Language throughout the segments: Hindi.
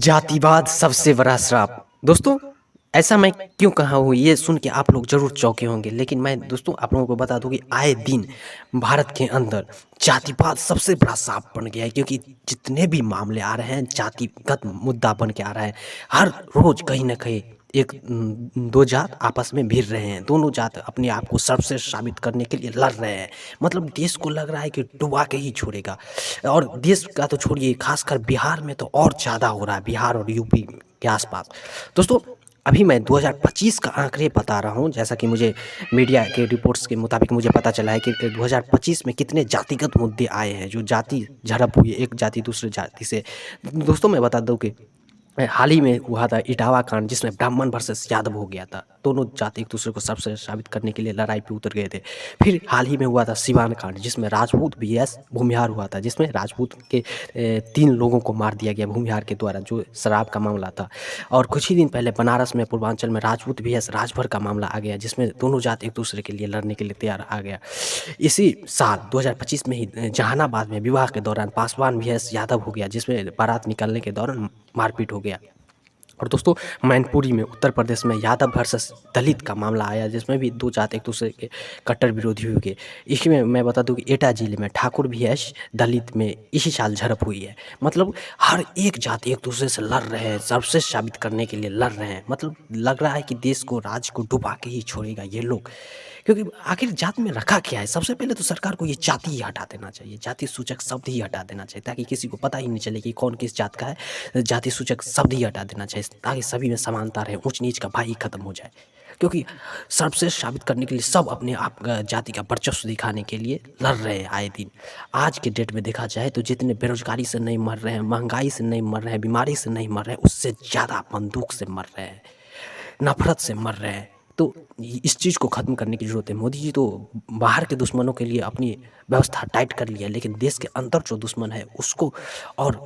जातिवाद सबसे बड़ा श्राप। दोस्तों, ऐसा मैं क्यों कहा हूँ ये सुन के आप लोग ज़रूर चौंके होंगे, लेकिन मैं दोस्तों आप लोगों को बता दूँ कि आए दिन भारत के अंदर जातिवाद सबसे बड़ा श्राप बन गया है, क्योंकि जितने भी मामले आ रहे हैं जातिगत मुद्दा बन के आ रहा है। हर रोज़ कहीं न कहीं दो जात आपस में भिड़ रहे हैं, दोनों जात अपने आप को सर्वश्रेष्ठ साबित करने के लिए लड़ रहे हैं। मतलब देश को लग रहा है कि डुबा के ही छोड़ेगा। और देश का तो छोड़िए, खासकर बिहार में तो और ज़्यादा हो रहा है, बिहार और यूपी के आसपास। दोस्तों, अभी मैं 2025 का आंकड़े बता रहा हूँ, जैसा कि मुझे मीडिया के रिपोर्ट्स के मुताबिक मुझे पता चला है कि 2025 में कितने जातिगत मुद्दे आए हैं, जो जाति झड़प हुई है एक जाति दूसरे जाति से। दोस्तों, मैं बता दूं कि हाल ही में हुआ था इटावा कांड, जिसमें ब्राह्मण वर्सेस यादव हो गया था। दोनों जाति एक दूसरे को सबसे साबित करने के लिए लड़ाई पे उतर गए थे। फिर हाल ही में हुआ था सिवान कांड, जिसमें राजपूत vs भूमिहार हुआ था, जिसमें राजपूत के 3 लोगों को मार दिया गया भूमिहार के द्वारा, जो शराब का मामला था। और कुछ ही दिन पहले बनारस में पूर्वांचल में राजपूत vs राजभर का मामला आ गया, जिसमें दोनों जात एक दूसरे के लिए लड़ने के लिए तैयार आ गया। इसी साल 2025 में ही जहानाबाद में विवाह के दौरान पासवान vs यादव हो गया, जिसमें बारात निकलने के दौरान मारपीट हो गया। और दोस्तों, मैनपुरी में उत्तर प्रदेश में यादव वर्सेस दलित का मामला आया, जिसमें भी दो जात एक दूसरे के कट्टर विरोधी हो गए। इसमें मैं बता दूं कि एटा जिले में ठाकुर vs दलित में इसी साल झड़प हुई है। मतलब हर एक जात एक दूसरे से लड़ रहे हैं, सर्वश्रेष्ठ साबित करने के लिए लड़ रहे हैं। मतलब लग रहा है कि देश को, राज्य को डुबा के ही छोड़ेगा ये लोग। क्योंकि आखिर जात में रखा क्या है? सबसे पहले तो सरकार को ये जाति ही हटा देना चाहिए, जाति सूचक शब्द ही हटा देना चाहिए, ताकि किसी को पता ही नहीं चले कि कौन किस जात का है। जाति सूचक शब्द ही हटा देना चाहिए, ताकि सभी में समानता रहे, ऊंच नीच का भाई खत्म हो जाए। क्योंकि सर्वश्रेष्ठ साबित करने के लिए सब अपने आप का जाति का वर्चस्व दिखाने के लिए लड़ रहे हैं आए दिन। आज के डेट में देखा जाए तो जितने बेरोजगारी से नहीं मर रहे हैं, महंगाई से नहीं मर रहे हैं, बीमारी से नहीं मर रहे हैं, उससे ज़्यादा बंदूक से मर रहे हैं, नफ़रत से मर रहे हैं। तो इस चीज़ को ख़त्म करने की ज़रूरत है। मोदी जी तो बाहर के दुश्मनों के लिए अपनी व्यवस्था टाइट कर लिया है, लेकिन देश के अंदर जो दुश्मन है उसको और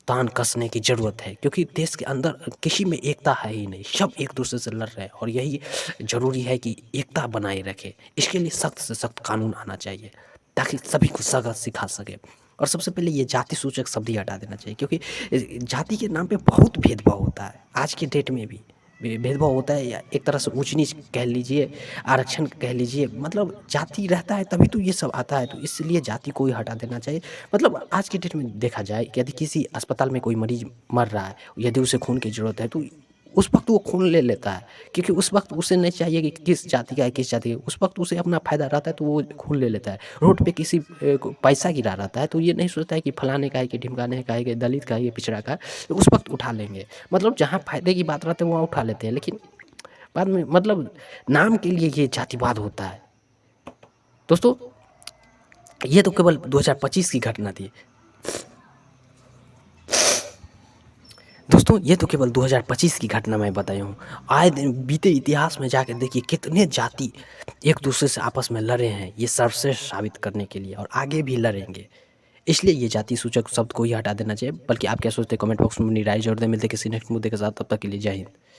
तान कसने की ज़रूरत है। क्योंकि देश के अंदर किसी में एकता है ही नहीं, सब एक दूसरे से लड़ रहे हैं, और यही ज़रूरी है कि एकता बनाए रखें। इसके लिए सख्त से सख्त कानून आना चाहिए, ताकि सभी को सबक सिखा सके। और सबसे पहले ये जाति सूचक शब्द ही हटा देना चाहिए, क्योंकि जाति के नाम पे बहुत भेदभाव होता है। आज के डेट में भी भेदभाव होता है, या एक तरह से ऊंच नीच कह लीजिए, आरक्षण कह लीजिए। मतलब जाति रहता है तभी तो ये सब आता है, तो इसलिए जाति को ही हटा देना चाहिए। मतलब आज के डेट में देखा जाए कि यदि किसी अस्पताल में कोई मरीज मर रहा है, यदि उसे खून की ज़रूरत है, तो उस वक्त वो खून ले लेता है, क्योंकि उस वक्त उसे नहीं चाहिए कि किस जाति का है किस जाति का। उस वक्त उसे अपना फ़ायदा रहता है, तो वो खून ले लेता है। रोड पे किसी को पैसा गिरा रहता है, तो ये नहीं सोचता है कि फलाने का है कि ढिमकाने का है कि दलित का है कि पिछड़ा का है, तो उस वक्त उठा लेंगे। मतलब जहाँ फ़ायदे की बात रहती है वहाँ उठा लेते हैं, लेकिन बाद में मतलब नाम के लिए ये जातिवाद होता है। दोस्तों, ये तो केवल 2025 की घटना थी। दोस्तों, ये तो केवल 2025 की घटना मैं बताया हूँ। आए दिन बीते इतिहास में जाकर देखिए कितने जाति एक दूसरे से आपस में लड़े हैं, ये सर्वश्रेष्ठ साबित करने के लिए, और आगे भी लड़ेंगे। इसलिए ये जाति सूचक शब्द को ही हटा देना चाहिए। बल्कि आप क्या सोचते हैं, कमेंट बॉक्स में अपनी राय जरूर दें। मिलते हैं किसी नेक्स्ट मुद्दे के साथ, तब तक के लिए जय हिंद।